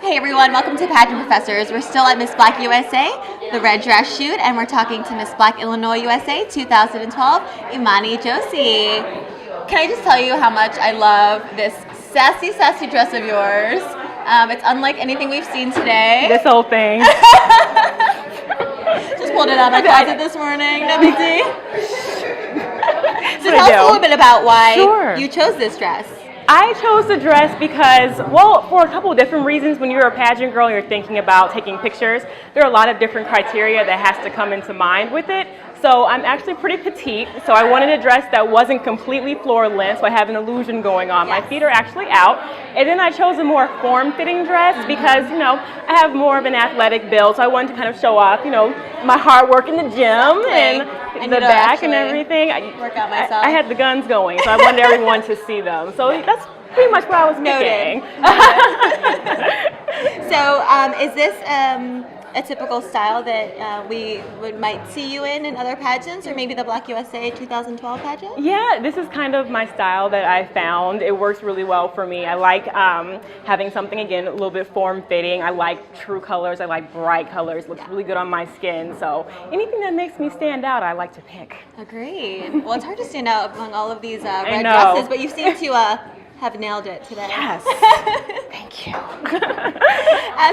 Hey everyone, welcome to Pageant Professors. We're still at Miss Black USA, the red dress shoot, and we're talking to Miss Black Illinois USA 2012, Imani Josey. Can I just tell you how much I love this sassy, sassy dress of yours? It's unlike anything we've seen today. This whole thing. Just pulled it out of my closet this morning, no big deal. So tell us a little bit about why you chose this dress. I chose the dress because, well, for a couple of different reasons. When you're a pageant girl and you're thinking about taking pictures, there are a lot of different criteria that has to come into mind with it. So I'm actually pretty petite, so I wanted a dress that wasn't completely floor length, so I have an illusion going on. Yes. My feet are actually out. And then I chose a more form-fitting dress because, you know, I have more of an athletic build, so I wanted to kind of show off, you know, my hard work in the gym and the back and everything. Work out myself. I had the guns going, so I wanted everyone to see them. So that's pretty much what I was picking. So is this a typical style that we might see you in other pageants, or maybe the Black USA 2012 pageant? Yeah, this is kind of my style that I found. It works really well for me. I like having something, again, a little bit form-fitting. I like true colors. I like bright colors. Looks really good on my skin. So anything that makes me stand out, I like to pick. Agreed. Well, it's hard to stand out among all of these red dresses, but you seem to have nailed it today. Yes. Thank you.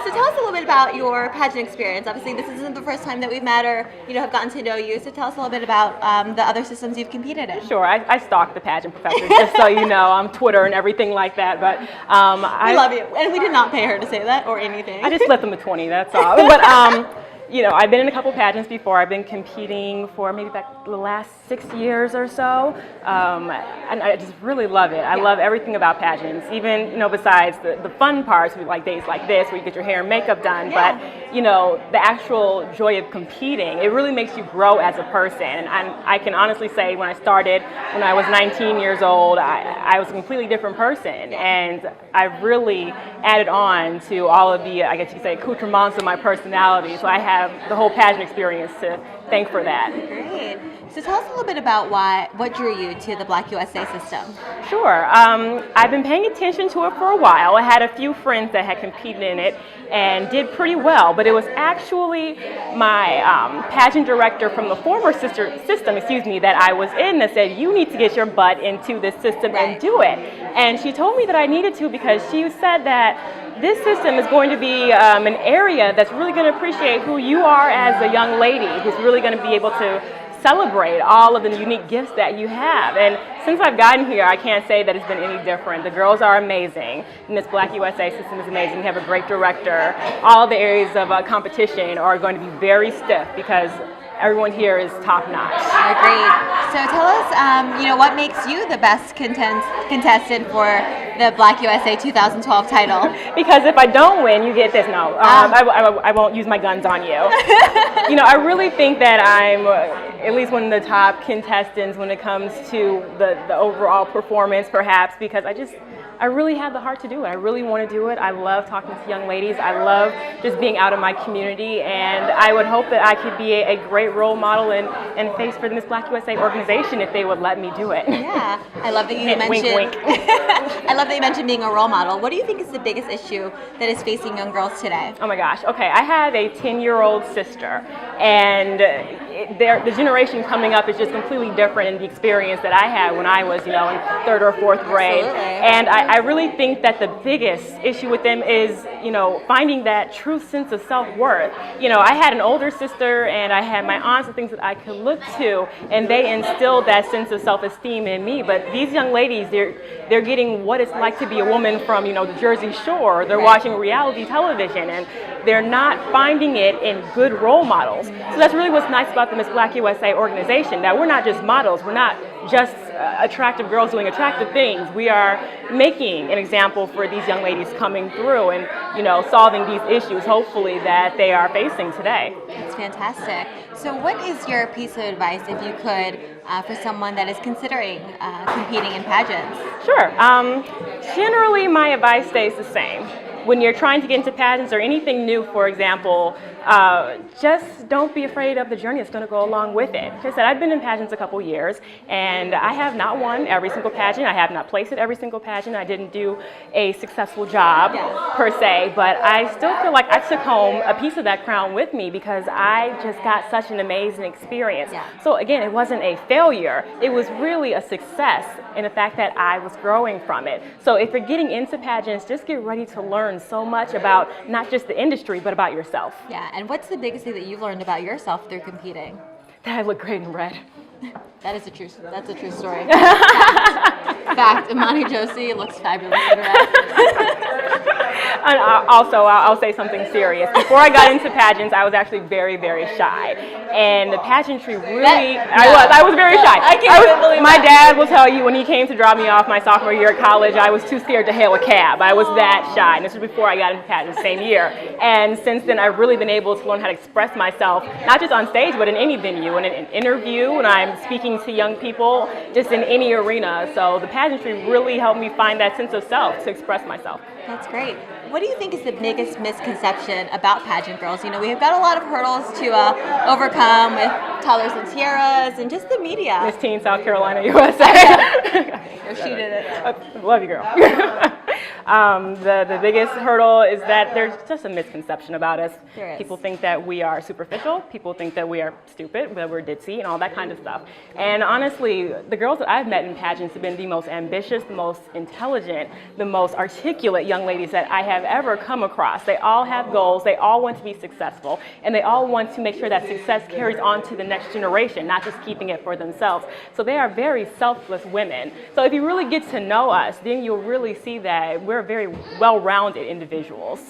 So tell us a little bit about your pageant experience. Obviously, this isn't the first time that we've met or have gotten to know you. So tell us a little bit about the other systems you've competed in. Sure. I stalk the pageant professors, just so you know, on Twitter and everything like that. But I love you, and we did not pay her to say that or anything. I just left them a 20. That's all. But you know, I've been in a couple pageants before. I've been competing for maybe about the last 6 years or so, and I just really love it. I love everything about pageants, even, you know, besides the fun parts, like days like this where you get your hair and makeup done, but, you know, the actual joy of competing, it really makes you grow as a person. And I can honestly say when I started, when I was 19 years old, I was a completely different person, and I really added on to all of the, I guess you could say, accoutrements of my personality, so I have the whole pageant experience to thank for that. Great. So tell us a little bit about what drew you to the Black USA system. Sure. I've been paying attention to it for a while. I had a few friends that had competed in it and did pretty well, but it was actually my pageant director from the former system, that I was in that said, you need to get your butt into this system and do it. And she told me that I needed to because she said that this system is going to be an area that's really going to appreciate who you are as a young lady, who's really going to be able to celebrate all of the unique gifts that you have. And since I've gotten here, I can't say that it's been any different. The girls are amazing, and this Black USA system is amazing. We have a great director. All the areas of competition are going to be very stiff because everyone here is top-notch. Agreed. So tell us, what makes you the best contestant for the Black USA 2012 title? Because if I don't win, you get this. No, I won't use my guns on you. You know, I really think that I'm at least one of the top contestants when it comes to the overall performance, perhaps, because I really have the heart to do it. I really want to do it. I love talking to young ladies. I love just being out in my community, and I would hope that I could be a great role model and face for the Miss Black USA organization if they would let me do it. Yeah, I love that you mentioned. Wink, wink. I love that you mentioned being a role model. What do you think is the biggest issue that is facing young girls today? Oh my gosh. Okay, I have a 10-year-old sister, and the generation coming up is just completely different in the experience that I had when I was, you know, in 3rd or 4th grade. Absolutely. And I really think that the biggest issue with them is, you know, finding that true sense of self-worth. You know, I had an older sister and I had my aunts and things that I could look to, and they instilled that sense of self-esteem in me. But these young ladies, they're getting what it's like to be a woman from, you know, the Jersey Shore. They're watching reality television, and they're not finding it in good role models. So that's really what's nice about the Miss Black USA organization, that we're not just models. We're not just attractive girls doing attractive things. We are making an example for these young ladies coming through and, you know, solving these issues, hopefully, that they are facing today. That's fantastic. So what is your piece of advice, if you could, for someone that is considering competing in pageants? Sure. Generally, my advice stays the same. When you're trying to get into pageants or anything new, for example, just don't be afraid of the journey that's going to go along with it. Like I said, I've been in pageants a couple years, and I have not won every single pageant. I have not placed at every single pageant. I didn't do a successful job per se, but I still feel like I took home a piece of that crown with me because I just got such an amazing experience. So again, it wasn't a failure. It was really a success in the fact that I was growing from it. So if you're getting into pageants, just get ready to learn so much about not just the industry, but about yourself. Yeah, and what's the biggest thing that you've learned about yourself through competing? That I look great in red. That's a true story. Fact, Imani Josey looks fabulous in red. And also, I'll say something serious. Before I got into pageants, I was actually very, very shy. And the pageantry really, I was very shy. I can't even believe my dad will tell you when he came to drop me off my sophomore year at college, I was too scared to hail a cab. I was that shy. And this was before I got into pageants, same year. And since then, I've really been able to learn how to express myself, not just on stage, but in any venue, in an interview, when I'm speaking to young people, just in any arena. So the pageantry really helped me find that sense of self to express myself. That's great. What do you think is the biggest misconception about pageant girls? You know, we've got a lot of hurdles to overcome with toddlers and tiaras and just the media. Miss Teen, South Carolina, USA. She did it. Love you, girl. The biggest hurdle is that there's just a misconception about us. There is. People think that we are superficial. People think that we are stupid, that we're ditzy, and all that kind of stuff. And honestly, the girls that I've met in pageants have been the most ambitious, the most intelligent, the most articulate young ladies that I have ever come across. They all have goals. They all want to be successful, and they all want to make sure that success carries on to the next generation, not just keeping it for themselves. So they are very selfless women. So if you really get to know us, then you'll really see that we're very well-rounded individuals.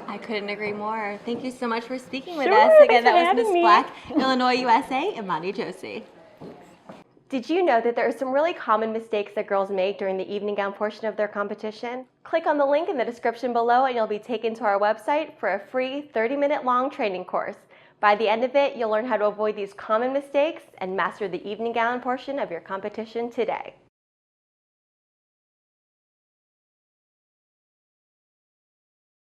I couldn't agree more. Thank you so much for speaking with Sure, us. Again, thanks for that was Miss having me. Black, Illinois, USA, Imani Josey. Did you know that there are some really common mistakes that girls make during the evening gown portion of their competition? Click on the link in the description below and you'll be taken to our website for a free 30-minute long training course. By the end of it, you'll learn how to avoid these common mistakes and master the evening gown portion of your competition today.